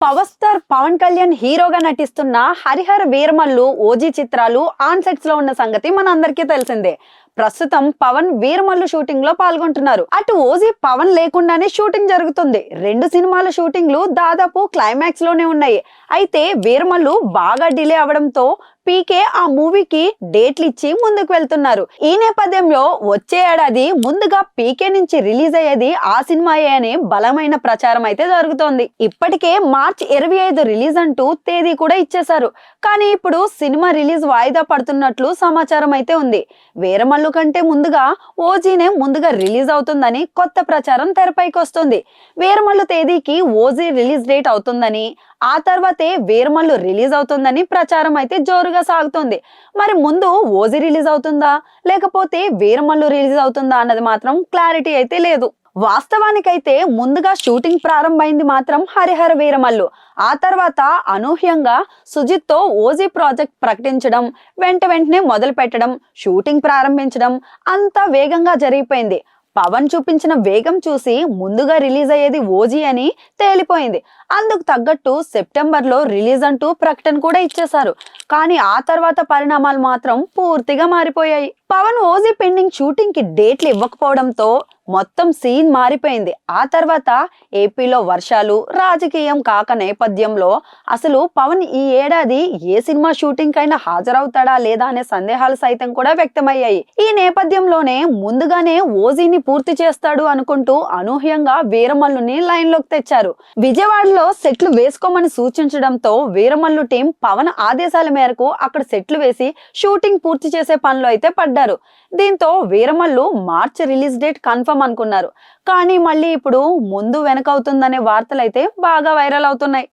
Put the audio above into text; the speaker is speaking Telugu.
పవర్ స్టార్ పవన్ కళ్యాణ్ హీరోగా నటిస్తున్న హరిహర వీరమల్లు ఓజీ చిత్రాలు ఆన్ సెట్స్ లో ఉన్న సంగతి మన అందరికీ తెలిసిందే. ప్రస్తుతం పవన్ వీరమల్లు షూటింగ్ లో పాల్గొంటున్నారు. అటు ఓజీ పవన్ లేకుండానే షూటింగ్ జరుగుతుంది. రెండు సినిమాల షూటింగ్లు దాదాపు క్లైమాక్స్ లోనే ఉన్నాయి. అయితే వీరమల్లు బాగా డిలే అవడంతో పీకే ఆ మూవీకి డేట్లు ఇచ్చి ముందుకు వెళ్తున్నారు. ఈ నేపథ్యంలో వచ్చే ఏడాది ముందుగా పీకే నుంచి రిలీజ్ అయ్యేది ఆ సినిమాయే అనే బలమైన ప్రచారం అయితే జరుగుతోంది. ఇప్పటికే మార్చి 25 రిలీజ్ అంటూ తేదీ కూడా ఇచ్చేశారు. కానీ ఇప్పుడు సినిమా రిలీజ్ వాయిదా పడుతున్నట్లు సమాచారం అయితే ఉంది. వీరమల్లు కంటే ముందుగా ఓజీనే ముందుగా రిలీజ్ అవుతుందని కొత్త ప్రచారం తెరపైకి వస్తుంది. వీరమల్లు తేదీకి ఓజీ రిలీజ్ డేట్ అవుతుందని, ఆ తర్వాతే వీరమల్లు రిలీజ్ అవుతుందని ప్రచారం అయితే జోరుగా సాగుతోంది. మరి ముందు ఓజీ రిలీజ్ అవుతుందా లేకపోతే వీరమల్లు రిలీజ్ అవుతుందా అన్నది మాత్రం క్లారిటీ అయితే లేదు. వాస్తవానికైతే ముందుగా షూటింగ్ ప్రారంభమైంది మాత్రం హరిహర వీరమల్లు. ఆ తర్వాత అనూహ్యంగా సుజిత్ తో ఓజీ ప్రాజెక్ట్ ప్రకటించడం, వెంటనే మొదలు పెట్టడం, షూటింగ్ ప్రారంభించడం అంతా వేగంగా జరిగిపోయింది. పవన్ చూపించిన వేగం చూసి ముందుగా రిలీజ్ అయ్యేది ఓజీ అని తేలిపోయింది. అందుకు తగ్గట్టు సెప్టెంబర్ లో రిలీజ్ అంటూ ప్రకటన కూడా ఇచ్చేశారు. కానీ ఆ తర్వాత పరిణామాలు మాత్రం పూర్తిగా మారిపోయాయి. పవన్ ఓజీ పెండింగ్ షూటింగ్ కి డేట్లు ఇవ్వకపోవడంతో మొత్తం సీన్ మారిపోయింది. ఆ తర్వాత ఏపీలో వర్షాలు, రాజకీయం కాక నేపథ్యంలో అసలు పవన్ ఈ ఏడాది ఏ సినిమా షూటింగ్ కైనా హాజరవుతాడా లేదా అనే సందేహాలు సైతం కూడా వ్యక్తమయ్యాయి. ఈ నేపథ్యంలోనే ముందుగానే ఓజీని పూర్తి చేస్తాడు అనుకుంటూ అనూహ్యంగా వీరమల్లుని లైన్ లోకి తెచ్చారు. విజయవాడలో సెట్లు వేసుకోమని సూచించడంతో వీరమల్లు టీం పవన్ ఆదేశాల మేరకు అక్కడ సెట్లు వేసి షూటింగ్ పూర్తి చేసే పనిలో అయితే పడ్డారు. దీంతో వీరమల్లు మార్చి రిలీజ్ డేట్ కన్ఫర్మ్ అనుకున్నారు. కానీ మళ్ళీ ఇప్పుడు ముందు వెనకవుతుందనే వార్తలు అయితే బాగా వైరల్ అవుతున్నాయి.